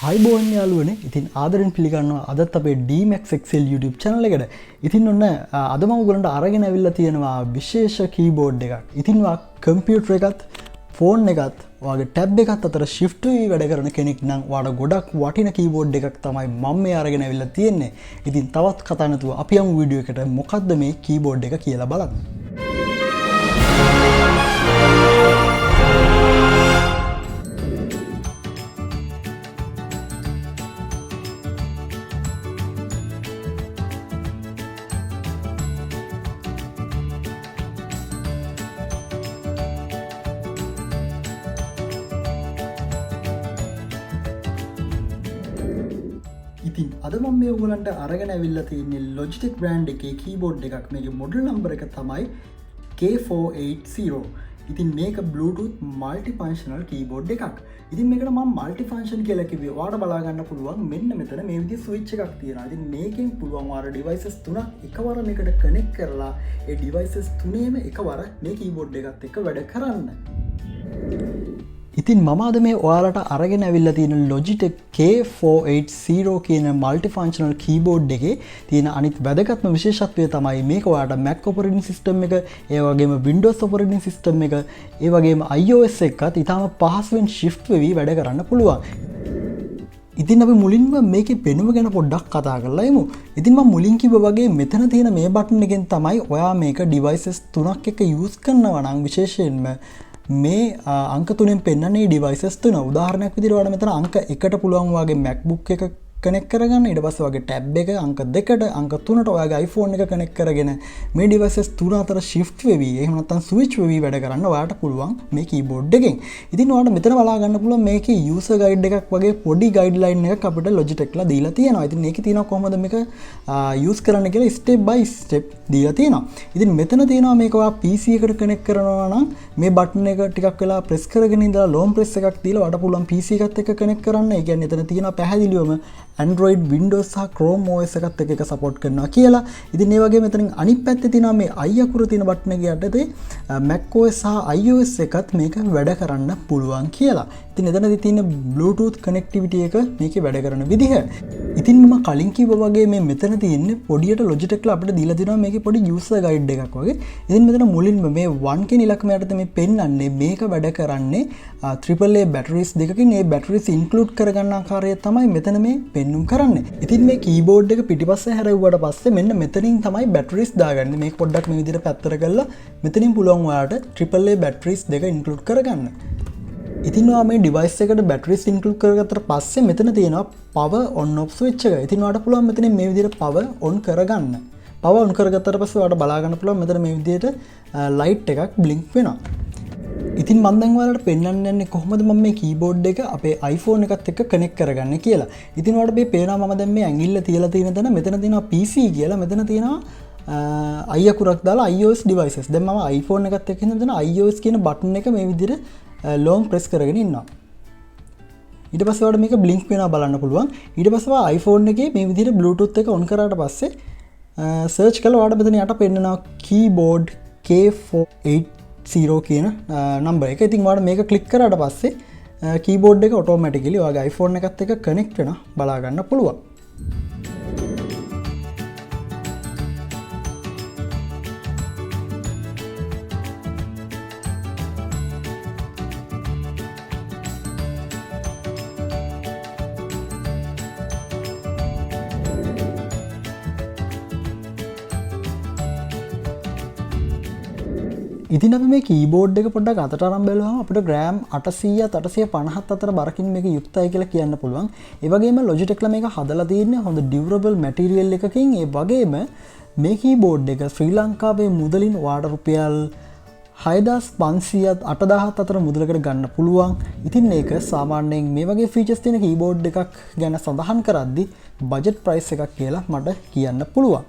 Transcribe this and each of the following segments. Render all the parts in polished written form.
අයිබෝන් යාළුවනේ ඉතින් ආදරෙන් පිළිගන්නවා අදත් අපේ DMAX Excel YouTube channel එකට. ඉතින් ඔන්න අද මම ඔයගලන්ට අරගෙන ඇවිල්ලා තියෙනවා විශේෂ කීබෝඩ් එකක්. ඉතින් වා කම්පියුටර් එකත් ෆෝන් එකත් ඔයාගේ ටැබ් එකත් අතර shift වෙවි වැඩ කරන කෙනෙක් නම් ඔයාලට ගොඩක් වටින කීබෝඩ් එකක් තමයි මම මේ අරගෙන ඇවිල්ලා තියෙන්නේ. ඉතින් තවත් කතා නැතුව අපි යමු වීඩියෝ එකට. මොකද්ද මේ කීබෝඩ් එක කියලා බලන්න. ඉතින් අද මම මේ ඔයගලන්ට අරගෙන ඇවිල්ලා තියෙන්නේ Logitech brand එකේ keyboard එකක්. මේකේ model number එක තමයි K480. ඉතින් මේක Bluetooth multifunctional keyboard එකක්. ඉතින් මේකට මම multifunction කියලා කිව්වේ. ඔයාලට බලා ගන්න පුළුවන් මෙන්න මෙතන මේ විදිහේ switch එකක් තියෙනවා. ඉතින් මේකෙන් පුළුවන් ඔයාලා devices තුනක් එකවර මේකට connect කරලා ඒ devices තුනේම එකවර මේ keyboard එකත් එක්ක වැඩ කරන්න. ඉතින් මම අද මේ ඔයාලට අරගෙන ඇවිල්ලා තියෙන Logitech K480 කියන multifunctional keyboard එකේ තියෙන අනිත් වැදගත්ම විශේෂත්වය තමයි මේක ඔයාලට Mac operating system එක, ඒ වගේම Windows operating system එක, ඒ වගේම iOS එකත් ඊටම පහසුවෙන් shift වෙවි වැඩ කරන්න පුළුවන්. ඉතින් අපි මුලින්ම මේකේ පෙනුම ගැන පොඩ්ඩක් කතා කරලා යමු. ඉතින් මම මුලින් කිව්වා වගේ මෙතන තියෙන මේ බටන් එකෙන් තමයි ඔයා මේක devices තුනක් එක්ක use කරනවා නම් විශේෂයෙන්ම මේ අංක තුනෙන් පෙන්වන්නේ devices තුන. උදාහරණයක් විදිහට ඔයාලා මෙතන අංක 1ට පුළුවන් වගේ MacBook එක කනෙක්ට් කරගන්න. ඊට පස්සේ වගේ ටැබ් එක අංක 2ට අංක 3ට ඔයාගේ iPhone එක කනෙක්ට් කරගෙන මේ devices තුන අතර shift වෙවි එහෙම නැත්නම් switch වෙවි වැඩ කරන්න ඔයාලට පුළුවන් මේ keyboard එකෙන්. ඉතින් ඔයාලට මෙතන බලා ගන්න පුළුවන් මේකේ user guide එකක් වගේ පොඩි guideline එකක් අපිට Logitech ලා දීලා තියෙනවා. ඉතින් මේකේ තියෙනවා කොහොමද මේක use කරන්න කියලා step by step දීලා තියෙනවා. ඉතින් මෙතන තියෙනවා මේක ඔයා PC එකට කනෙක්ට් කරනවා නම් මේ බටන් එක ටිකක් වෙලා press කරගෙන ඉඳලා long press එකක් දීලා ඔයාලට පුළුවන් PC එකත් එක්ක කනෙක්ට් කරන්න. ඒ කියන්නේ එතන තියෙනවා පැහැදිලිවම Android, Windows සහ Chrome OS එකත් එක්ක support කරනවා කියලා. ඉතින් ඒ වගේම මෙතනින් අනිත් පැත්තේ තියෙනවා මේ i අකුර තියෙන බටන් එක යටතේ Mac OS සහ iOS එකත් මේක වැඩ කරන්න පුළුවන් කියලා. ඉතින් එතනදී තියෙන Bluetooth connectivity එක මේකේ වැඩ කරන විදිහ. ඉතින් මම කලින් කිව්වා වගේ මේ මෙතන තියෙන්නේ පොඩියට Logitech ලා අපිට දීලා දෙනවා මේකේ පොඩි user guide එකක් වගේ. ඉතින් මෙතන මුලින්ම මේ 1 කියන ඉලක්කම යටතේ මේ පෙන්වන්නේ මේක වැඩ කරන්නේ AAA batteries දෙකකින්. මේ batteries include කරගන්න ආකාරය තමයි මෙතන මේ පෙන්눔 කරන්නේ. ඉතින් මේ keyboard එක පිටිපස්සේ හැරෙව්වට පස්සේ මෙන්න මෙතනින් තමයි batteries දාගන්නේ. මේක පොඩ්ඩක් මේ විදිහට පැත්තට කරලා මෙතනින් පුළුවන් ඔයාලට AAA batteries දෙක include කරගන්න. ඉතින් ඔයා මේ device එකට batteries include කරගත්තට පස්සේ මෙතන තියෙනවා power on off switch එක. ඉතින් ඔයාලට පුළුවන් මෙතනින් මේ විදිහට power on කරගන්න. power on කරගත්තට පස්සේ ඔයාලට බලා ගන්න පුළුවන් මෙතන මේ විදිහට light එකක් blink වෙනවා. ඉතින් මම දැන් ඔයාලට පෙන්වන්න යන්නේ කොහොමද මම මේ keyboard එක අපේ iPhone එකත් එක්ක connect කරගන්නේ කියලා. ඉතින් ඔයාලට මේ පේනවා මම දැන් මේ ඇඟිල්ල තියලා තියෙන තැන මෙතන තියෙනවා PC කියලා. මෙතන තියෙනවා i අකුරක් දාලා iOS devices. දැන් මම iPhone එකත් එක්ක ඉඳන් iOS කියන බටන් එක මේ විදිහට long press කරගෙන ඉන්නවා. ඊට පස්සේ ඔයාලට මේක blink වෙනවා බලන්න පුළුවන්. ඊට පස්සේ ඔයා iPhone එකේ මේ විදිහට Bluetooth එක on කරාට පස්සේ search කළා ඔයාලට මෙතන යට පෙන්නනවා keyboard K480 කියන number එක. ඉතින් ඔයාලට මේක click කරාට පස්සේ keyboard එක automatically ඔයාගේ iPhone එකත් එක්ක connect වෙනවා බලා ගන්න පුළුවන්. ඉතින් අපි මේ keyboard එක පොඩ්ඩක් අතට අරන් බලුවම අපිට gram 800ත් 850ත් අතර බරකින් මේක යුක්තයි කියලා කියන්න පුළුවන්. ඒ වගේම Logitech ලා මේක හදලා තියෙන්නේ හොඳ durable material එකකින්. ඒ වගේම මේ keyboard එක ශ්‍රී ලංකාවේ මුදලින් ඔයාලට රුපියල් 6500ත් 8000ත් අතර මුදලකට ගන්න පුළුවන්. ඉතින් මේක සාමාන්‍යයෙන් මේ වගේ features තියෙන keyboard එකක් ගැන සඳහන් කරද්දී budget price එකක් කියලා මට කියන්න පුළුවන්.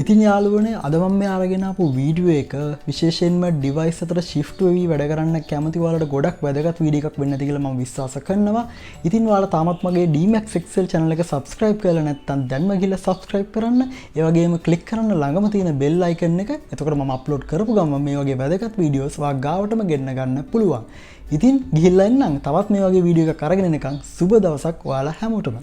ඉතින් යාළුවනේ අද මම මේ අරගෙන ආපු වීඩියෝ එක විශේෂයෙන්ම ඩිවයිස් අතර shift වෙවි වැඩ කරන්න කැමති ඔයාලට ගොඩක් වැදගත් වීඩියෝ එකක් වෙන්න ඇති කියලා මම විශ්වාස කරනවා. ඉතින් ඔයාලා තාමත් මගේ DMAX Excel channel එක subscribe කරලා නැත්නම් දැන්ම ගිහලා subscribe කරන්න. ඒ වගේම click කරන්න ළඟම තියෙන bell icon එක. එතකොට මම upload කරපු ගමන් මේ වගේ වැදගත් වීඩියෝස් ඔයා ගාවටම ගෙන්න ගන්න පුළුවන්. ඉතින් ගිහිල්ලා එන්නම් තවත් මේ වගේ වීඩියෝ එකක් අරගෙන එනකන් සුබ දවසක් ඔයාලා හැමෝටම.